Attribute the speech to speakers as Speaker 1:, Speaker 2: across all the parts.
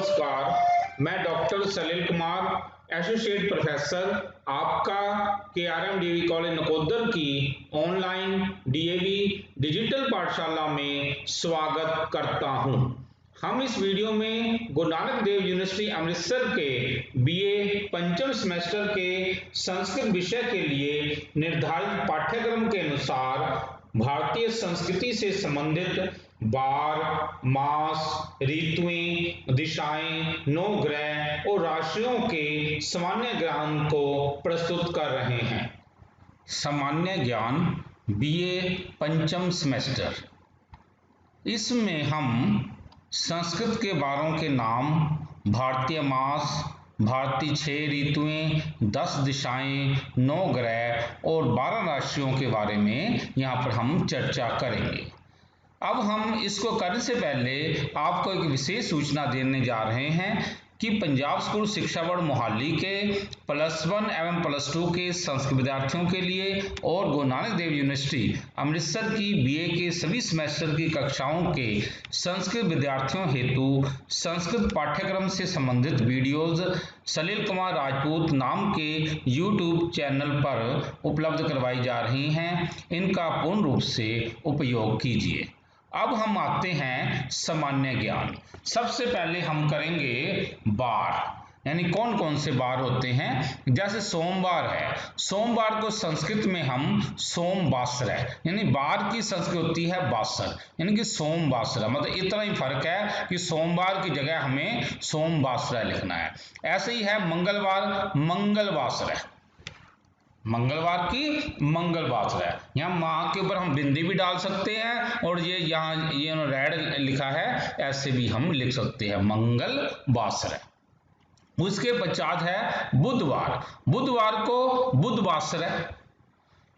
Speaker 1: नमस्कार, मैं डॉक्टर सलील Kumar, associate professor आपका केआरएम कॉलेज नकोदर की ऑनलाइन डीएवी डिजिटल पाठशाला में स्वागत करता हूं। हम इस वीडियो में गुरु नानक देव यूनिवर्सिटी अमृतसर के बीए पंचम सेमेस्टर के संस्कृत विषय के लिए निर्धारित पाठ्यक्रम के अनुसार भारतीय संस्कृति से संबंधित वार, मास, ऋतुएं, दिशाएं, नौ ग्रह और राशियों के सामान्य ज्ञान को प्रस्तुत कर रहे हैं। सामान्य ज्ञान बीए पंचम सेमेस्टर, इसमें हम संस्कृत के वारों के नाम, भारतीय मास, भारतीय 6 ऋतुएं, 10 दिशाएं, 9 ग्रह और 12 राशियों के बारे में यहाँ पर हम चर्चा करेंगे। अब हम इसको करने से पहले आपको एक विशेष सूचना देने जा रहे हैं कि पंजाब स्कूल शिक्षा बोर्ड मोहाली के +1 एवं +2 के संस्कृत विद्यार्थियों के लिए और गुरु नानक देव यूनिवर्सिटी अमृतसर की बीए के सभी सेमेस्टर की कक्षाओं के संस्कृत विद्यार्थियों हेतु संस्कृत पाठ्यक्रम से संबंधित वीडियोज सलील कुमार राजपूत नाम के यूट्यूब चैनल पर उपलब्ध करवाई जा रही हैं। इनका पूर्ण रूप से उपयोग कीजिए। अब हम आते हैं सामान्य ज्ञान। सबसे पहले हम करेंगे वार, यानी कौन कौन से वार होते हैं। जैसे सोमवार है, सोमवार को संस्कृत में हम सोमवासर है, यानी वार की संस्कृत होती है वासर, यानी कि सोमवासर। मतलब इतना ही फर्क है कि सोमवार की जगह हमें सोमवासर लिखना है। ऐसे ही है मंगलवार, मंगलवासर है, मंगलवार की मंगलवासर है। यहाँ माँ के ऊपर हम बिंदी भी डाल सकते हैं और ये यहाँ ये रेड लिखा है, ऐसे भी हम लिख सकते हैं, मंगलवासर है। उसके पश्चात है बुधवार, बुधवार को बुधवासर है।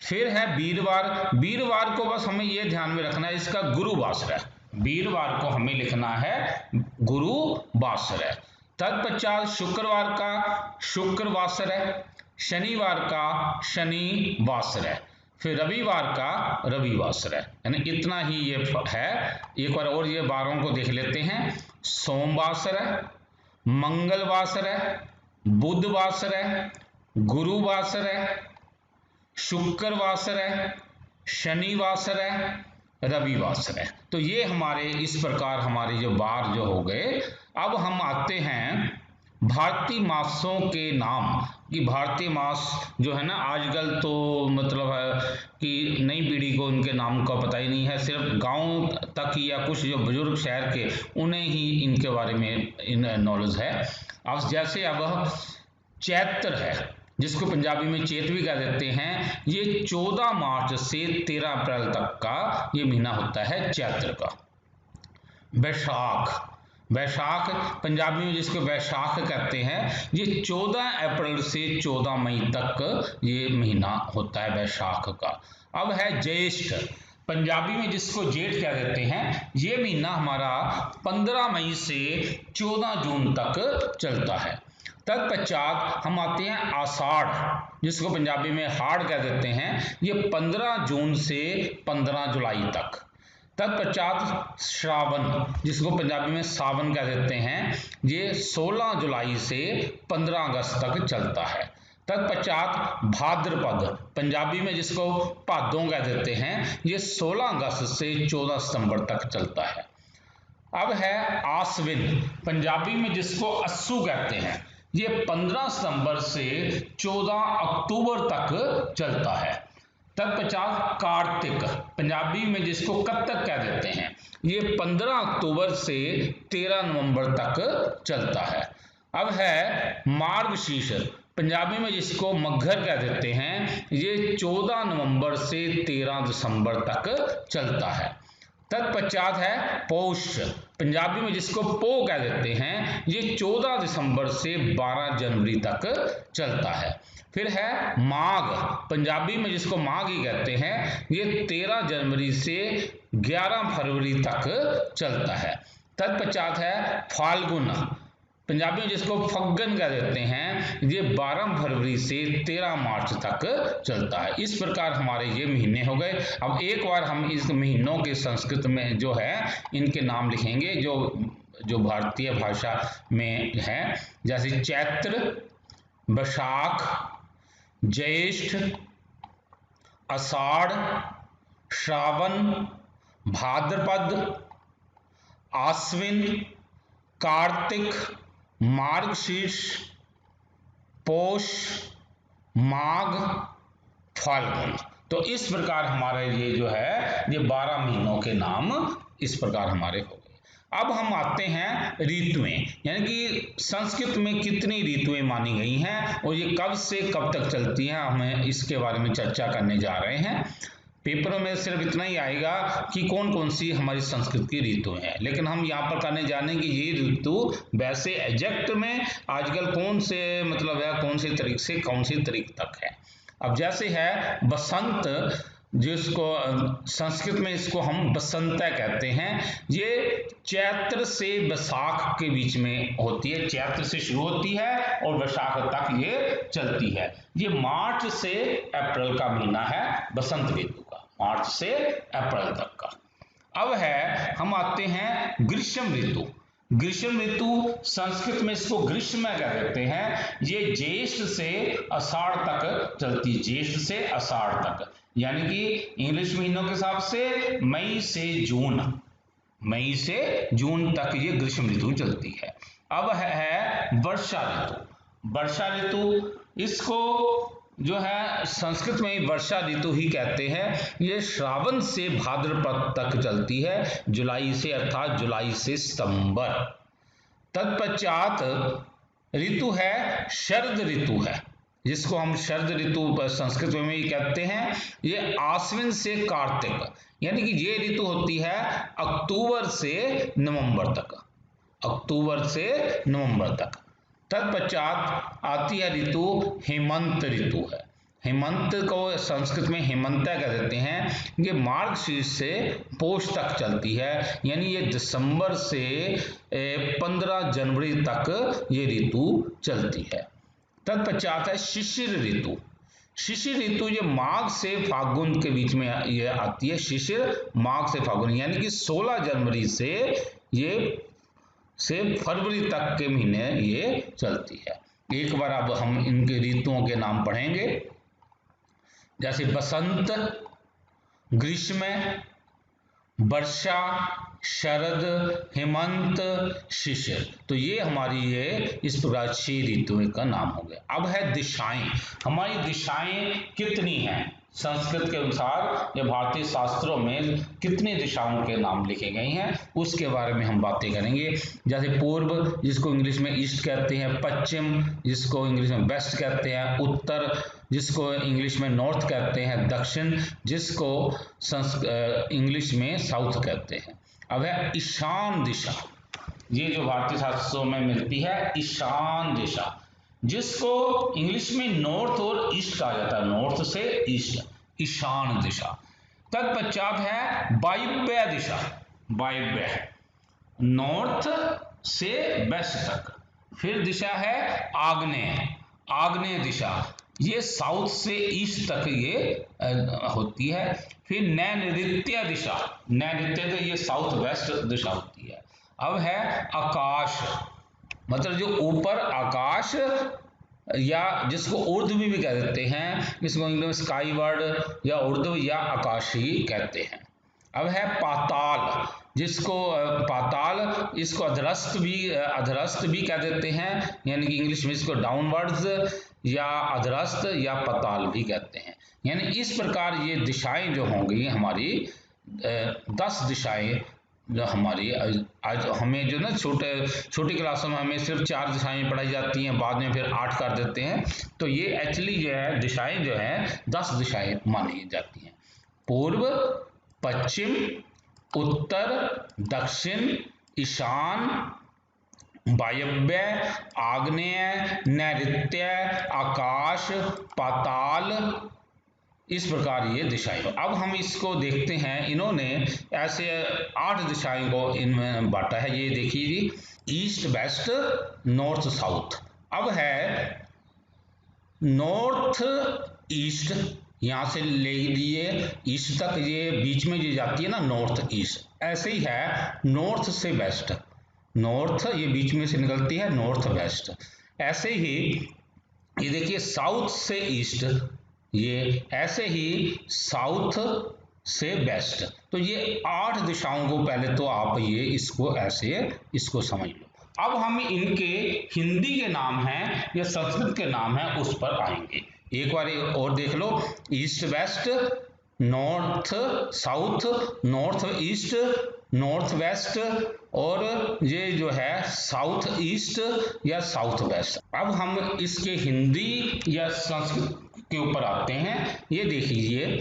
Speaker 1: फिर है वीरवार, वीरवार को बस हमें ये ध्यान में रखना है, इसका गुरुवासर है। वीरवार को हमें लिखना है गुरुवासर है। तत्पश्चात शुक्रवार का शुक्रवासर है, शनिवार का शनिवासर है, फिर रविवार का रविवासर है। यानी इतना ही ये है। एक बार और ये वारों को देख लेते हैं। सोमवासर है, मंगलवासर है, बुधवासर है, गुरुवासर है, शुक्रवासर है, शनिवासर है, रविवासर है। तो ये हमारे इस प्रकार हमारे जो वार जो हो गए। अब हम आते हैं भारतीय मासों के नाम। कि भारतीय मास जो है ना, आजकल तो मतलब है कि नई पीढ़ी को इनके नाम का पता ही नहीं है, सिर्फ गांव तक या कुछ जो बुजुर्ग शहर के उन्हें ही इनके बारे में इन नॉलेज है। अब जैसे अब चैत्र है, जिसको पंजाबी में चेत भी कह देते हैं, ये 14 मार्च से 13 अप्रैल तक का ये महीना होता है चैत्र का। वैशाख, वैशाख पंजाबी में जिसको वैशाख कहते हैं, ये 14 अप्रैल से 14 मई तक ये महीना होता है वैशाख का। अब है ज्येष्ठ, पंजाबी में जिसको जेठ कह देते हैं, ये महीना हमारा 15 मई से 14 जून तक चलता है। तत्पश्चात हम आते हैं आषाढ़, जिसको पंजाबी में हाड़ कह देते हैं, ये 15 जून से 15 जुलाई तक। तत्पश्चात श्रावण, जिसको पंजाबी में सावन कह देते हैं, ये 16 जुलाई से 15 अगस्त तक चलता है। तत्पश्चात भाद्रपद, पंजाबी में जिसको भादों कह देते हैं, ये 16 अगस्त से 14 सितंबर तक चलता है। अब है आश्विन, पंजाबी में जिसको अस्सू कहते हैं, ये 15 सितंबर से 14 अक्टूबर तक चलता है। तत्पश्चात कार्तिक, पंजाबी में जिसको कत्तक कह देते हैं, ये 15 अक्टूबर से 13 नवंबर तक चलता है। अब है मार्गशीर्ष, पंजाबी में जिसको मग्घर कह देते हैं, ये 14 नवंबर से 13 दिसंबर तक चलता है। तत्पश्चात है पौष, पंजाबी में जिसको पो कह देते हैं, ये 14 दिसंबर से 12 जनवरी तक चलता है। फिर है माघ, पंजाबी में जिसको माघ ही कहते हैं, ये 13 जनवरी से 11 फरवरी तक चलता है। तत्पश्चात है फाल्गुन, पंजाबी में जिसको फग्गन कह देते हैं, ये 12 फरवरी से 13 मार्च तक चलता है। इस प्रकार हमारे ये महीने हो गए। अब एक बार हम इस महीनों के संस्कृत में जो है इनके नाम लिखेंगे, जो जो भारतीय भाषा में है, जैसे चैत्र, वैशाख, ज्येष्ठ, आषाढ़, श्रावण, भाद्रपद, आश्विन, कार्तिक, मार्गशीर्ष, पौष, माघ, फाल्गुन। तो इस प्रकार हमारे ये जो है ये 12 महीनों के नाम इस प्रकार हमारे हो गए। अब हम आते हैं ऋतुएं, यानी कि संस्कृत में कितनी ऋतुएं मानी गई हैं और ये कब से कब तक चलती हैं, हमें इसके बारे में चर्चा करने जा रहे हैं। पेपरों में सिर्फ इतना ही आएगा कि कौन कौन सी हमारी संस्कृत की ऋतुएं हैं, लेकिन हम यहाँ पर करने जाने कि ये ऋतु वैसे एग्जैक्ट में आजकल कौन से मतलब है, कौन से तारीख से कौन सी तारीख तक है। अब जैसे है बसंत, जिसको संस्कृत में इसको हम बसंता कहते हैं, ये चैत्र से वैशाख के बीच में होती है। चैत्र से शुरू होती है और वैशाख तक ये चलती है। ये मार्च से अप्रैल का महीना है बसंत ऋतु का, मार्च से अप्रैल तक का। अब है हम आते हैं ग्रीष्म ऋतु। ग्रीष्म ऋतु संस्कृत में इसको ग्रीष्म कह देते हैं। ये ज्येष्ठ से आषाढ़ तक चलती है, ज्येष्ठ से आषाढ़ तक, यानी कि इंग्लिश महीनों के हिसाब से मई से मई से जून तक ये ग्रीष्म ऋतु चलती है। अब है वर्षा ऋतु। वर्षा ऋतु इसको जो है संस्कृत में वर्षा ऋतु ही कहते हैं। ये श्रावण से भाद्रपद तक चलती है, जुलाई से, अर्थात जुलाई से सितंबर। तत्पश्चात ऋतु है शरद ऋतु है, जिसको हम शरद ऋतु संस्कृत में ही कहते हैं। ये आश्विन से कार्तिक, यानी कि ये ऋतु होती है अक्टूबर से नवंबर तक, अक्टूबर से नवंबर तक। तत्पश्चात आती है ऋतु हेमंत ऋतु है। हेमंत को संस्कृत में हेमंता कह देते हैं। ये मार्गशीर्ष से पौष तक चलती है, यानी ये दिसंबर से 15 जनवरी तक ये ऋतु चलती है। तत्पश्चात है शिशिर ऋतु। शिशिर ऋतु ये माघ से फाल्गुन के बीच में ये आती है। शिशिर माघ से फाल्गुन, यानी कि 16 जनवरी से फरवरी तक के महीने ये चलती है। एक बार अब हम इनके ऋतुओं के नाम पढ़ेंगे, जैसे बसंत, ग्रीष्म, वर्षा, शरद, हेमंत, शिशिर। तो ये हमारी ये इस प्रकार 6 ऋतुओं का नाम हो गया। अब है दिशाएं। हमारी दिशाएं कितनी हैं संस्कृत के अनुसार, या भारतीय शास्त्रों में कितनी दिशाओं के नाम लिखे गए हैं, उसके बारे में हम बातें करेंगे। जैसे पूर्व, जिसको इंग्लिश में ईस्ट कहते हैं, पश्चिम, जिसको इंग्लिश में वेस्ट कहते हैं, उत्तर, जिसको इंग्लिश में नॉर्थ कहते हैं, दक्षिण, जिसको इंग्लिश में साउथ कहते हैं। अब है ईशान दिशा। ये जो भारतीय शास्त्रों में मिलती है ईशान दिशा, जिसको इंग्लिश में नॉर्थ और ईस्ट कहा जाता है, नॉर्थ से ईस्ट, ईशान दिशा। तत्पश्चात है वायव्य दिशा। वायव्य, नॉर्थ से वेस्ट तक। फिर दिशा है आग्नेय, आग्नेय दिशा, ये साउथ से ईस्ट तक ये होती है। फिर नैऋत्य दिशा, नैऋत्य तो ये साउथ वेस्ट दिशा होती है। अब है आकाश, मतलब जो ऊपर आकाश, या जिसको ऊर्ध्व भी कह देते हैं, इसको इंग्लिश में स्काई वर्ड या ऊर्ध्व या आकाशी कहते हैं। अब है पाताल, जिसको पाताल, इसको अधरस्त भी कह देते हैं, यानी कि इंग्लिश में इसको डाउनवर्ड्स या अधरस्त या पाताल भी कहते हैं। यानी इस प्रकार ये दिशाएं जो होंगी हमारी 10 दिशाएं जो हमारी आज हमें जो ना छोटी क्लासों में हमें सिर्फ 4 दिशाएं पढ़ाई जाती हैं, बाद में फिर 8 कर देते हैं। तो ये एक्चुअली जो है दिशाएं जो है 10 दिशाएं मानी जाती हैं। पूर्व, पश्चिम, उत्तर, दक्षिण, ईशान, वायव्य, आग्नेय, नैऋत्य, आकाश, पाताल, इस प्रकार ये दिशाएं। अब हम इसको देखते हैं, इन्होंने ऐसे 8 दिशाएं को इनमें बांटा है। ये देखिए जी, ईस्ट, वेस्ट, नॉर्थ, साउथ। अब है नॉर्थ ईस्ट, यहां से ले लिए ईस्ट तक, ये बीच में जो जाती है ना नॉर्थ ईस्ट। ऐसे ही है नॉर्थ से वेस्ट,
Speaker 2: नॉर्थ, ये बीच में से निकलती है नॉर्थ वेस्ट। ऐसे ही ये देखिए साउथ से ईस्ट, ये ऐसे ही साउथ से वेस्ट। तो ये 8 दिशाओं को पहले तो आप ये इसको ऐसे इसको समझ लो। अब हम इनके हिंदी के नाम हैं या संस्कृत के नाम हैं उस पर आएंगे। एक बार और देख लो, east west, north south, north east, north west, और ये जो है साउथ ईस्ट या साउथ वेस्ट। अब हम इसके हिंदी या संस्कृत के ऊपर आते हैं। ये देख लीजिए,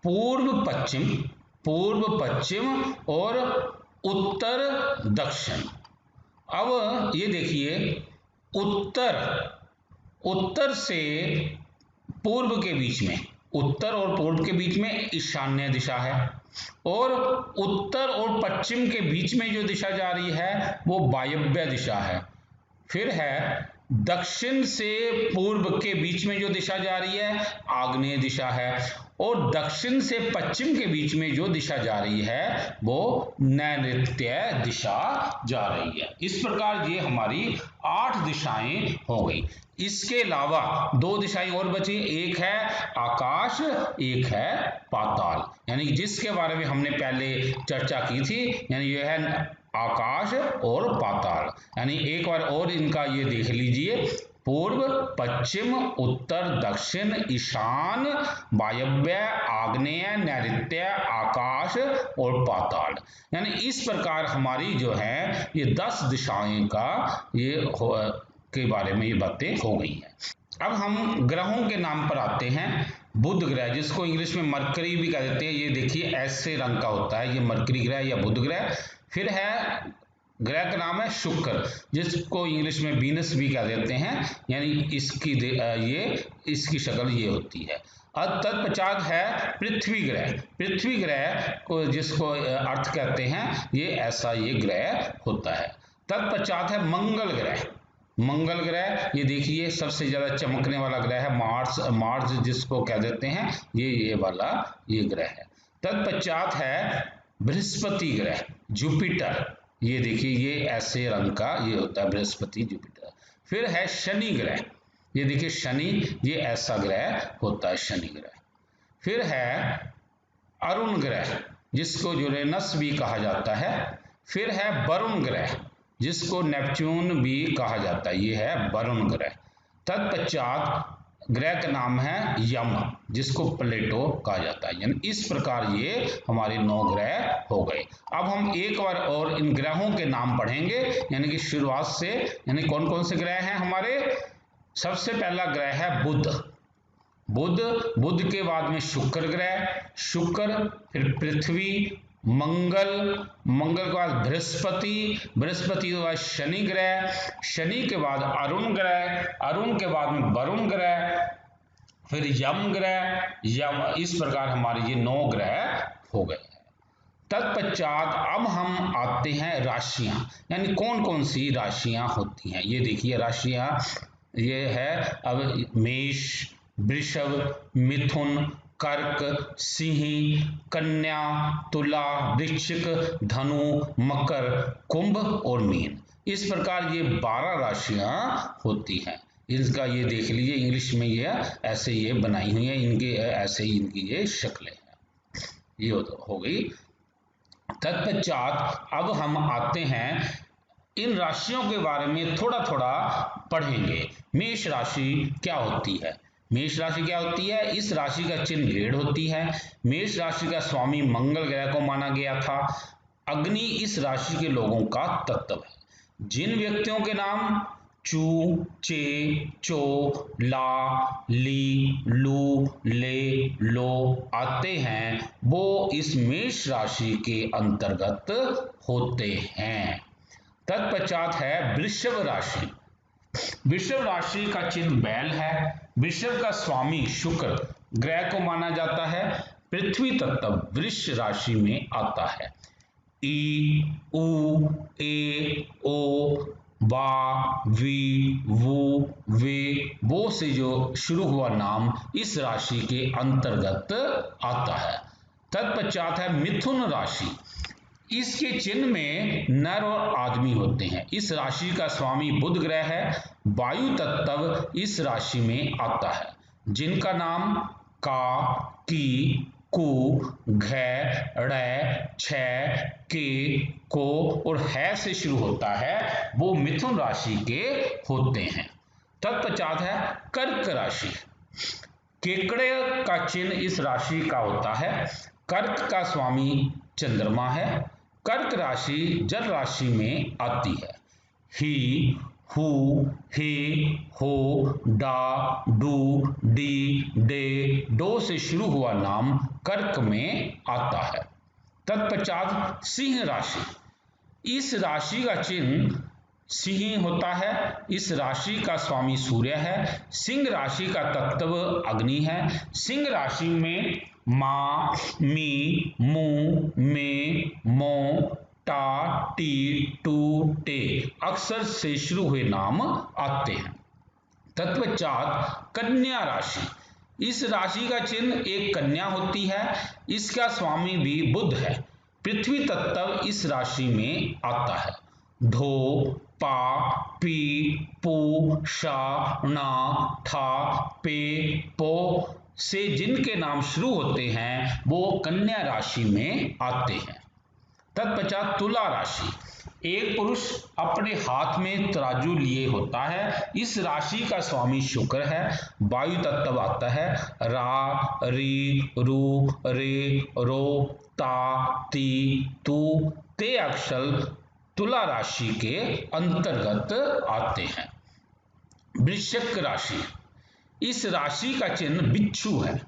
Speaker 2: पूर्व पश्चिम, पूर्व पश्चिम और उत्तर दक्षिण। अब ये देखिए, उत्तर, उत्तर से पूर्व के बीच में, उत्तर और पूर्व के बीच में ईशान्य दिशा है, और उत्तर और पश्चिम के बीच में जो दिशा जा रही है वो वायव्य दिशा है। फिर है दक्षिण से पूर्व के बीच में जो दिशा जा रही है आग्नेय दिशा है, और दक्षिण से पश्चिम के बीच में जो दिशा जा रही है वो नैऋत्य दिशा जा रही है। इस प्रकार ये हमारी 8 दिशाएं हो गई। इसके अलावा 2 दिशाएं और बची, एक है आकाश, एक है पाताल, यानी जिसके बारे में हमने पहले चर्चा की थी, यानी यह है आकाश और पाताल। यानी एक बार और इनका ये देख लीजिए, पूर्व पश्चिम उत्तर दक्षिण ईशान वायव्य आग्नेय नैऋत्य आकाश और पाताल। यानी इस प्रकार हमारी जो है ये 10 दिशाएं का ये के बारे में ये बातें हो गई हैं। अब हम ग्रहों के नाम पर आते हैं। बुध ग्रह, जिसको इंग्लिश में मरकरी भी कह देते हैं, ये देखिए ऐसे रंग का होता है, ये मरकरी ग्रह या बुध ग्रह। फिर है ग्रह का नाम है शुक्र, जिसको इंग्लिश में वीनस भी कह देते हैं, यानी इसकी ये इसकी शक्ल ये होती है। तत्पश्चात है पृथ्वी ग्रह, पृथ्वी ग्रह को जिसको अर्थ कहते हैं, ये ऐसा ये ग्रह होता है। तत्पश्चात है मंगल ग्रह, मंगल ग्रह ये देखिए सबसे ज्यादा चमकने वाला ग्रह है, मार्स, मार्स जिसको कह देते हैं, ये वाला ये ग्रह है। तत्पश्चात है बृहस्पति ग्रह, जुपिटर, ये देखिए ये ऐसे रंग का ये होता है बृहस्पति जुपिटर। फिर है शनि ग्रह, ये देखिए शनि, ये ऐसा ग्रह होता है शनि ग्रह। फिर है अरुण ग्रह, जिसको यूरेनस भी कहा जाता है। फिर है वरुण ग्रह, जिसको नेपच्यून भी कहा जाता है, ये है वरुण ग्रह। तत्पश्चात ग्रह का नाम है यम, जिसको प्लेटो कहा जाता है। यानी इस प्रकार ये हमारे 9 ग्रह हो गए। अब हम एक बार और इन ग्रहों के नाम पढ़ेंगे, यानी कि शुरुआत से, यानी कौन कौन से ग्रह हैं हमारे। सबसे पहला ग्रह है बुध, बुध, बुध के बाद में शुक्र ग्रह, शुक्र, फिर पृथ्वी, मंगल, मंगल के बाद बृहस्पति, बृहस्पति के बाद शनि ग्रह, शनि के बाद अरुण ग्रह, अरुण के बाद में वरुण ग्रह, फिर यम ग्रह, यम। इस प्रकार हमारे ये 9 ग्रह हो गए। तत्पश्चात अब हम आते हैं राशियां, यानी कौन कौन सी राशियां होती हैं। ये देखिए राशियां, ये है अब मेष, वृषभ, मिथुन, कर्क, सिंह, कन्या, तुला, वृश्चिक, धनु, मकर, कुंभ और मीन। इस प्रकार ये 12 राशियां होती हैं। इनका ये देख लीजिए, इंग्लिश में ये ऐसे ये बनाई हुई है, इनके ऐसे ही इनकी ये शक्लें हैं। ये हो गई। तत्पश्चात अब हम आते हैं, इन राशियों के बारे में थोड़ा थोड़ा पढ़ेंगे। मेष राशि क्या होती है, मेष राशि क्या होती है। इस राशि का चिन्ह भेड़ होती है। मेष राशि का स्वामी मंगल ग्रह को माना गया था। अग्नि इस राशि के लोगों का तत्व है। जिन व्यक्तियों के नाम चू, चे, चो, ला, ली, लू, ले, लो आते हैं वो इस मेष राशि के अंतर्गत होते हैं। तत्पश्चात है वृषभ राशि, वृषभ राशि का चिन्ह बैल है। वृषभ का स्वामी शुक्र ग्रह को माना जाता है। पृथ्वी तत्व वृष राशि में आता है। ई, उ, ए, ओ, वा, वी, वु, वे, वो से जो शुरू हुआ नाम इस राशि के अंतर्गत आता है। तत्पश्चात है मिथुन राशि। इसके चिन्ह में नर और आदमी होते हैं। इस राशि का स्वामी बुध ग्रह है। वायु तत्व इस राशि में आता है। जिनका नाम का, की, कु, घ, ड़, छ, के, को और है से शुरू होता है, वो मिथुन राशि के होते हैं। तत्पश्चात है कर्क राशि। केकड़े का चिन्ह इस राशि का होता है। कर्क का स्वामी चंद्रमा है। कर्क राशि जल राशि में आती है। ही, हु, हे, हो, डा, डू, डी, डे, डो से शुरू हुआ नाम कर्क में आता है। तत्पश्चात सिंह राशि। इस राशि का चिन्ह सिंह होता है। इस राशि का स्वामी सूर्य है। सिंह राशि का तत्व अग्नि है। सिंह राशि में मा, मी, मु, मे, मो, टा, टी, टू, टे अक्षर से शुरू हुए नाम आते हैं। तत्पश्चात कन्या राशि। इस राशि का चिन्ह एक कन्या होती है। इसका स्वामी भी बुध है। पृथ्वी तत्व इस राशि में आता है। ढो, पा, पी, पू, शा, ना, ठा, पे, पो से जिनके नाम शुरू होते हैं वो कन्या राशि में आते हैं। तत्पश्चात तुला राशि। एक पुरुष अपने हाथ में तराजू लिए होता है। इस राशि का स्वामी शुक्र है। वायु तत्व आता है। रा, री, रू, रे, रो, ता, ती, तू, ते अक्षर तुला राशि के अंतर्गत आते हैं। वृश्चिक राशि। इस राशि का चिन्ह बिच्छू है।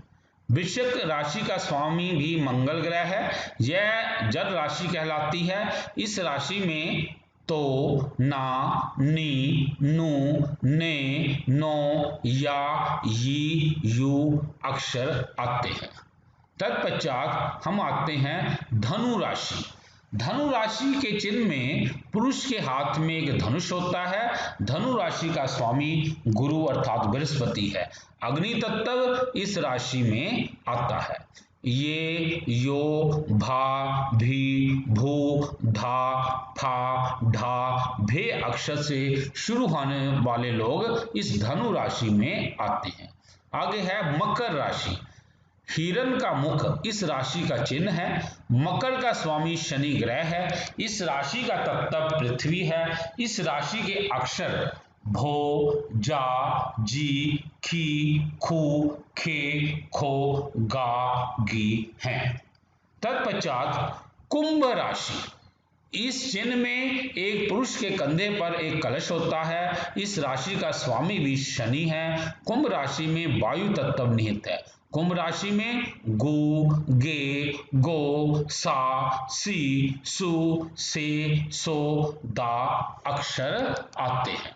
Speaker 2: वृश्चिक राशि का स्वामी भी मंगल ग्रह है। यह जल राशि कहलाती है। इस राशि में तो, ना, नी, नु, ने, नो, या, यी, यू अक्षर आते हैं। तत्पश्चात हम आते हैं धनु राशि। धनु राशि के चिन्ह में पुरुष के हाथ में एक धनुष होता है। धनु राशि का स्वामी गुरु अर्थात बृहस्पति है। अग्नि तत्व इस राशि में आता है। ये, यो, भा, भी, भू, धा, फा, ढा, भे अक्षर से शुरू होने वाले लोग इस धनु राशि में आते हैं। आगे है मकर राशि। हिरण का मुख इस राशि का चिन्ह है। मकर का स्वामी शनि ग्रह है। इस राशि का तत्व पृथ्वी है। इस राशि के अक्षर भो, जा, जी, खी, खू, खे, खो, गा, गी हैं। तत्पश्चात कुंभ राशि। इस चिन्ह में एक पुरुष के कंधे पर एक कलश होता है। इस राशि का स्वामी भी शनि है। कुंभ राशि में वायु तत्व निहित है। कुंभ राशि में गु, गे, गो, सा, सी, सु, से, सो, दा अक्षर आते हैं।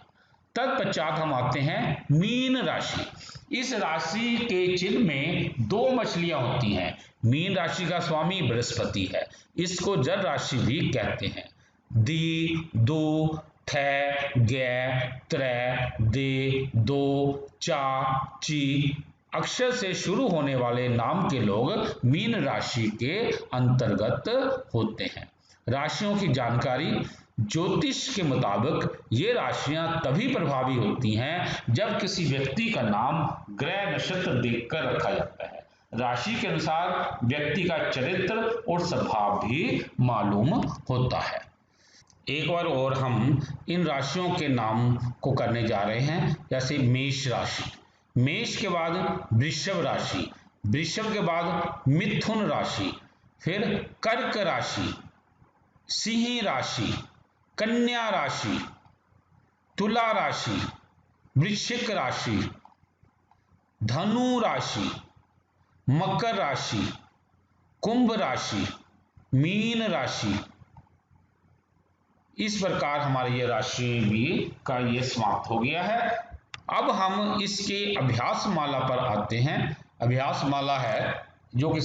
Speaker 2: तत्पश्चात हम आते हैं मीन राशि। इस राशि के चिन्ह में दो मछलियां होती हैं। मीन राशि का स्वामी बृहस्पति है। इसको जल राशि भी कहते हैं। दी, दो, थ, ग, त्रै, दे, दो, चा, ची अक्षर से शुरू होने वाले नाम के लोग मीन राशि के अंतर्गत होते हैं। राशियों की जानकारी। ज्योतिष के मुताबिक ये राशियां तभी प्रभावी होती हैं जब किसी व्यक्ति का नाम ग्रह नक्षत्र देखकर रखा जाता है। राशि के अनुसार व्यक्ति का चरित्र और स्वभाव भी मालूम होता है। एक बार और हम इन राशियों के नाम को करने जा रहे हैं। जैसे मेष राशि। मेष के बाद वृषभ राशि। वृषभ के बाद मिथुन राशि, फिर कर्क राशि, सिंह राशि, कन्या राशि, तुला राशि, वृश्चिक राशि, धनु राशि, मकर राशि, कुंभ राशि, मीन राशि। इस प्रकार हमारी ये राशि भी का ये समाप्त हो गया है। अब हम इसके अभ्यास माला पर आते हैं। अभ्यास माला है जो कि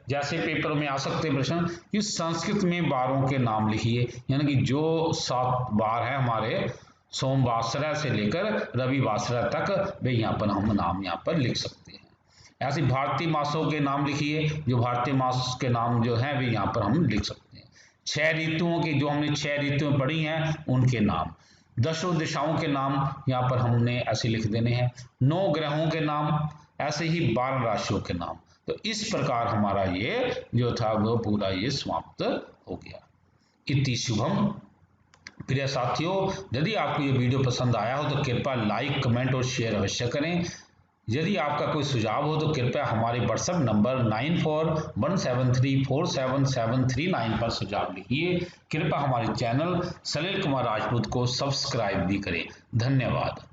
Speaker 2: जैसे पेपरों में आ सकते हैं प्रश्न कि संस्कृत में बारों के नाम लिखिए, यानी कि जो 7 बार है हमारे सोमवासरा से लेकर रविवासरा तक वे यहाँ पर हम नाम यहाँ पर लिख सकते हैं। ऐसे भारतीय मासों के नाम लिखिए, जो भारतीय मास के नाम जो हैं वे यहाँ पर हम लिख सकते हैं। 6 ऋतुओं की, जो हमने 6 ऋतुएं पढ़ी हैं उनके नाम, 10 दिशाओं के नाम यहाँ पर हमने ऐसे लिख देने हैं, 9 ग्रहों के नाम, ऐसे ही 12 राशियों के नाम। तो इस प्रकार हमारा ये जो था वो पूरा ये समाप्त हो गया। इति शुभम। प्रिय साथियों, यदि आपको ये वीडियो पसंद आया हो तो कृपया लाइक, कमेंट और शेयर अवश्य करें। यदि आपका कोई सुझाव हो तो कृपया हमारे व्हाट्सएप नंबर 9417347739 पर सुझाव लिखिए। कृपया हमारे चैनल सलील कुमार राजपूत को सब्सक्राइब भी करें। धन्यवाद।